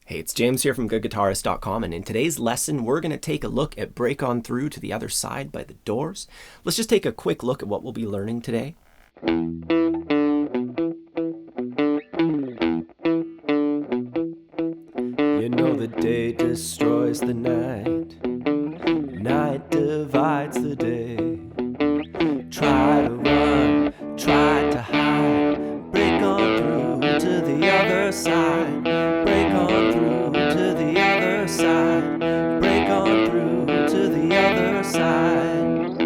Hey, it's James here from GoodGuitarist.com, and in today's lesson, we're going to take a look at Break On Through to the Other Side by the Doors. Let's just take a quick look at what we'll be learning today. You know the day destroys the night, night divides the day. Try to run, try to hide, break on through to the other side. Break on through to the other side. Break on through to the other side.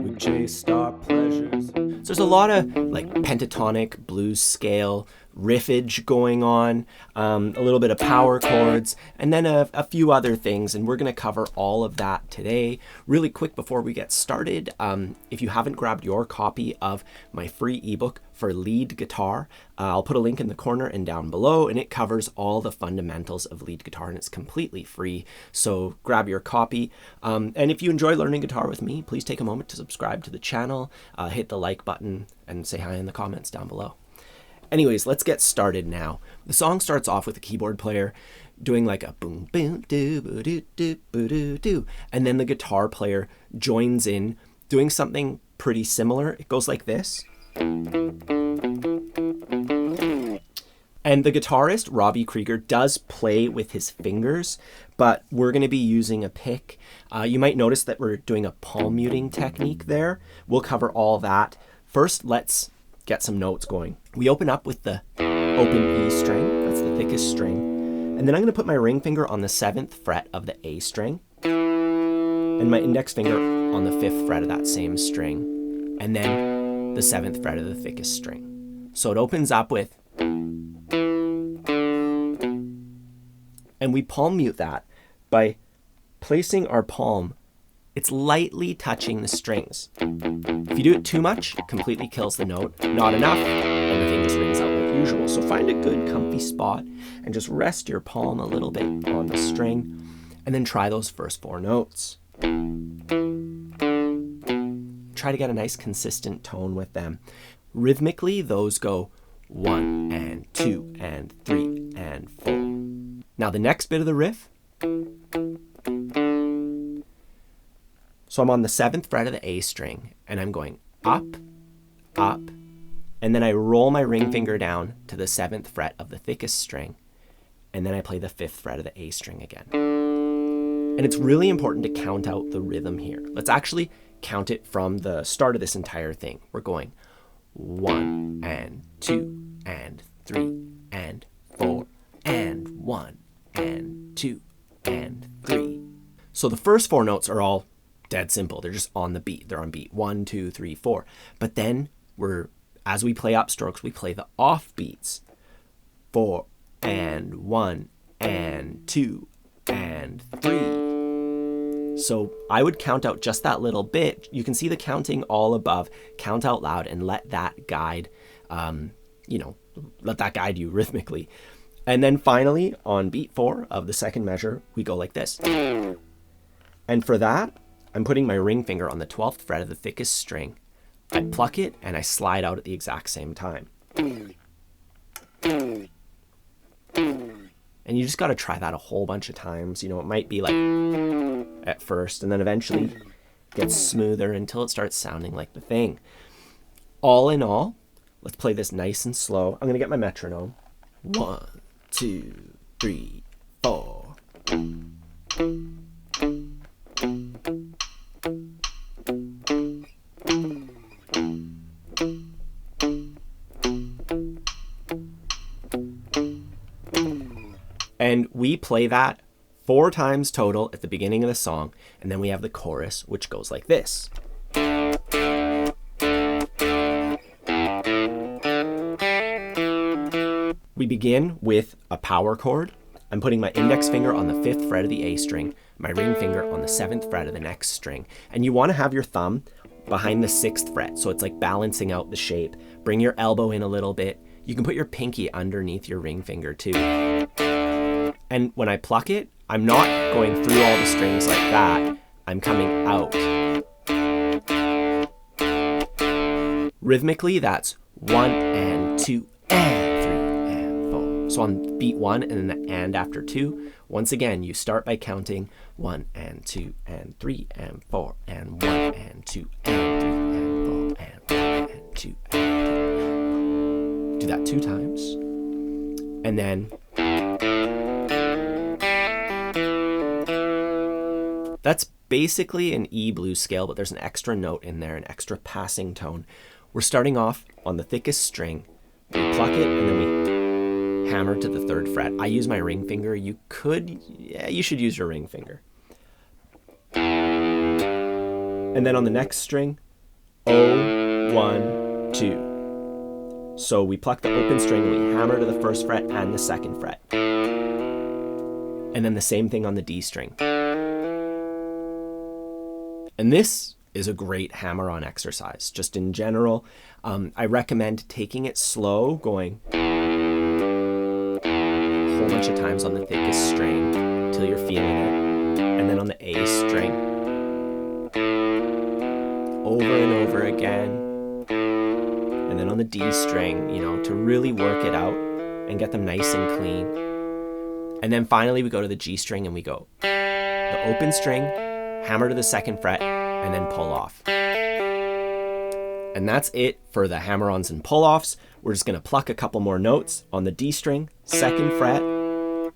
We chased our pleasures. So there's a lot of like pentatonic blues scale riffage going on, a little bit of power chords, and then a few other things, and we're going to cover all of that today. Really quick before we get started, if you haven't grabbed your copy of my free ebook for lead guitar, I'll put a link in the corner and down below, and it covers all the fundamentals of lead guitar, and it's completely free, so grab your copy. And if you enjoy learning guitar with me, please take a moment to subscribe to the channel, hit the like button, and say hi in the comments down below. Anyways, let's get started now. The song starts off with the keyboard player doing like a boom, boom, doo, boo, doo, doo, boo, doo, doo. And then the guitar player joins in doing something pretty similar. It goes like this. And the guitarist, Robby Krieger, does play with his fingers, but we're going to be using a pick. You might notice that we're doing a palm muting technique there. We'll cover all that. First, let's get some notes going. We open up with the open E string, that's the thickest string, and then I'm going to put my ring finger on the 7th fret of the A string, and my index finger on the 5th fret of that same string, and then the 7th fret of the thickest string. So it opens up with, and we palm mute that by placing our palm, it's lightly touching the strings. If you do it too much, it completely kills the note. Not enough, everything just rings out like usual. So find a good comfy spot and just rest your palm a little bit on the string, and then try those first 4 notes. Try to get a nice consistent tone with them. Rhythmically, those go 1 and 2 and 3 and 4. Now the next bit of the riff, so I'm on the 7th fret of the A string, and I'm going up, up, and then I roll my ring finger down to the 7th fret of the thickest string, and then I play the 5th fret of the A string again. And it's really important to count out the rhythm here. Let's actually count it from the start of this entire thing. We're going 1 and 2 and 3 and 4 and 1 and 2 and 3. So the first 4 notes are all dead simple. They're just on the beat. They're on beat 1, 2, 3, 4. But then as we play upstrokes, we play the off beats. 4 and 1 and 2 and 3. So I would count out just that little bit. You can see the counting all above. Count out loud and let that guide, let that guide you rhythmically. And then finally, on beat 4 of the second measure, we go like this. And for that, I'm putting my ring finger on the 12th fret of the thickest string. I pluck it and I slide out at the exact same time. And you just got to try that a whole bunch of times. It might be like at first, and then eventually it gets smoother until it starts sounding like the thing. All in all, let's play this nice and slow. I'm going to get my metronome. 1, 2, 3, 4. And we play that 4 times total at the beginning of the song, and then we have the chorus, which goes like this. We begin with a power chord. I'm putting my index finger on the 5th fret of the A string, my ring finger on the 7th fret of the next string. And you want to have your thumb behind the 6th fret, so it's like balancing out the shape. Bring your elbow in a little bit. You can put your pinky underneath your ring finger too. And when I pluck it, I'm not going through all the strings like that. I'm coming out. Rhythmically, that's 1 and 2 and 3 and 4. So on beat 1 and then the and after 2, once again, you start by counting 1 and 2 and 3 and 4 and 1 and 2 and 3 and 4 and 1 and 2 and 3. Do that 2 times. And then that's basically an E blues scale, but there's an extra note in there, an extra passing tone. We're starting off on the thickest string. We pluck it and then we hammer to the 3rd fret. I use my ring finger. You should use your ring finger. And then on the next string, O, 1, 2. So we pluck the open string and we hammer to the 1st fret and the 2nd fret. And then the same thing on the D string. And this is a great hammer-on exercise. Just in general, I recommend taking it slow, going a whole bunch of times on the thickest string until you're feeling it, and then on the A string, over and over again, and then on the D string, to really work it out and get them nice and clean. And then finally we go to the G string and we go the open string, hammer to the 2nd fret, and then pull off. And that's it for the hammer-ons and pull-offs. We're just gonna pluck a couple more notes on the D string, 2nd fret,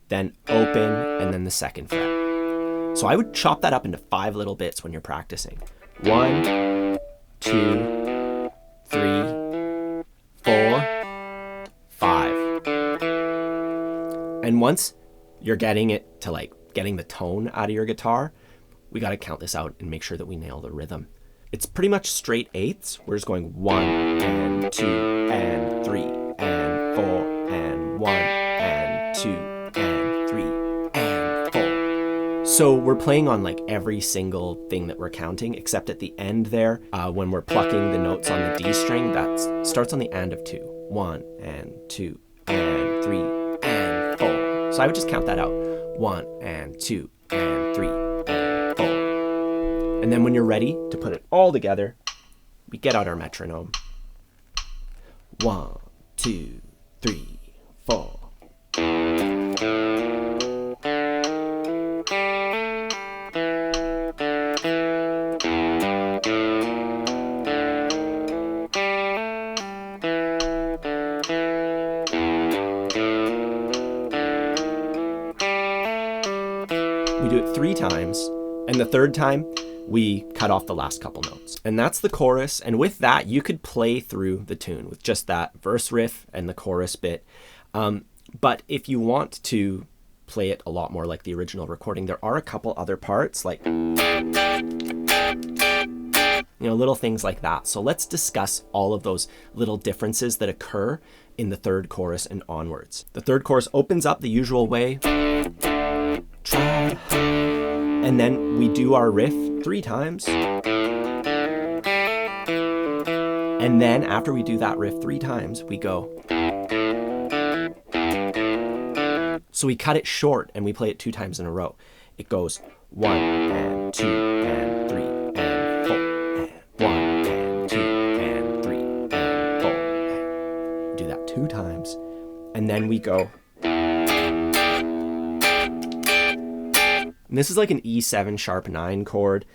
then open, and then the 2nd fret. So I would chop that up into 5 little bits when you're practicing. 1, 2, 3, 4, 5. And once you're getting it to getting the tone out of your guitar, we got to count this out and make sure that we nail the rhythm. It's pretty much straight eighths. We're just going 1 and 2 and 3 and 4 and 1 and 2 and 3 and 4. So we're playing on every single thing that we're counting, except at the end there, when we're plucking the notes on the D string, that starts on the and of 2. 1 and 2 and 3 and 4. So I would just count that out. 1 and 2 and 3 and 4. And then when you're ready to put it all together, we get out our metronome. 1, 2, 3, 4. We do it 3 times, and the 3rd time, we cut off the last couple notes. And that's the chorus. And with that, you could play through the tune with just that verse riff and the chorus bit. But if you want to play it a lot more like the original recording, there are a couple other parts, little things like that. So let's discuss all of those little differences that occur in the 3rd chorus and onwards. The 3rd chorus opens up the usual way. And then we do our riff 3 times. And then after we do that riff 3 times, we go. So we cut it short and we play it 2 times in a row. It goes 1 and 2 and 3 and 4 and 1 and 2 and 3 and 4. And do that 2 times. And then we go. And this is like an E7 sharp 9 chord.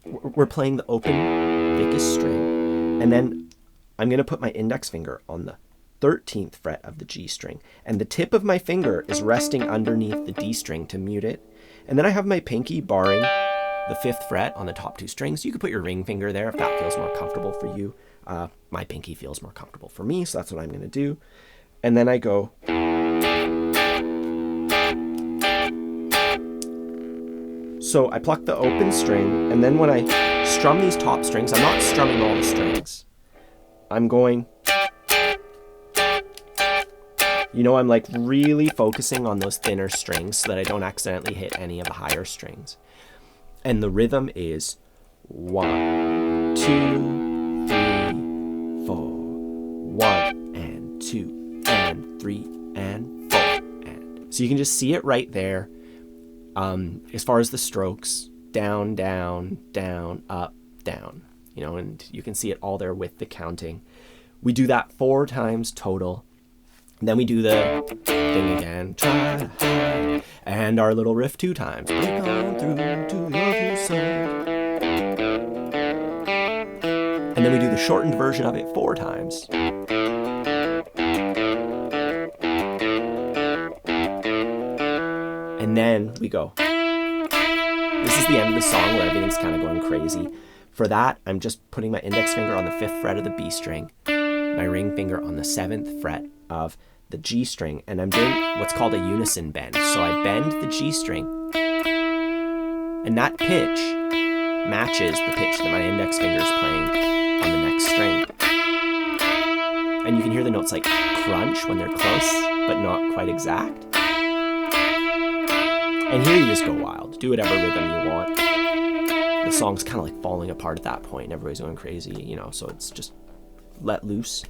We're playing the open thickest string. And then I'm going to put my index finger on the 13th fret of the G string. And the tip of my finger is resting underneath the D string to mute it. And then I have my pinky barring the 5th fret on the top 2 strings. You could put your ring finger there if that feels more comfortable for you. My pinky feels more comfortable for me, so that's what I'm going to do. And then I go. So I pluck the open string, and then when I strum these top strings, I'm not strumming all the strings. I'm going, I'm like really focusing on those thinner strings so that I don't accidentally hit any of the higher strings. And the rhythm is 1, 2, 3, 4, 1 and 2 and 3 and 4. And so you can just see it right there. As far as the strokes, down, down, down, up, down. you know, and you can see it all there with the counting. We do that 4 times total. Then we do the thing again, try to hide, and our little riff 2 times. Break on through to the other side. And then we do the shortened version of it 4 times. And then we go. This is the end of the song where everything's kind of going crazy. For that, I'm just putting my index finger on the 5th fret of the B string, my ring finger on the 7th fret of the G string, and I'm doing what's called a unison bend. So I bend the G string, and that pitch matches the pitch that my index finger is playing on the next string. And you can hear the notes like crunch when they're close, but not quite exact. And here you just go wild. Do whatever rhythm you want. The song's kind of like falling apart at that point. Everybody's going crazy, you know, so it's just let loose.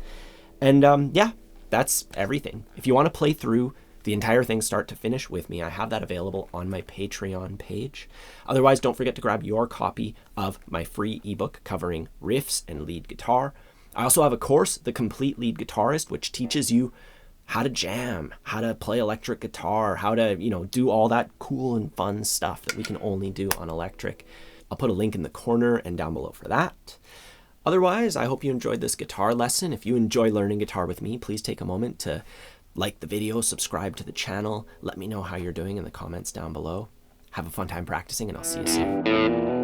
And yeah, that's everything. If you want to play through the entire thing start to finish with me, I have that available on my Patreon page. Otherwise, don't forget to grab your copy of my free ebook covering riffs and lead guitar. I also have a course, The Complete Lead Guitarist, which teaches you how to jam, how to play electric guitar, how to, you know, do all that cool and fun stuff that we can only do on electric. I'll put a link in the corner and down below for that. Otherwise, I hope you enjoyed this guitar lesson. If you enjoy learning guitar with me, please take a moment to like the video, subscribe to the channel. Let me know how you're doing in the comments down below. Have a fun time practicing, and I'll see you soon.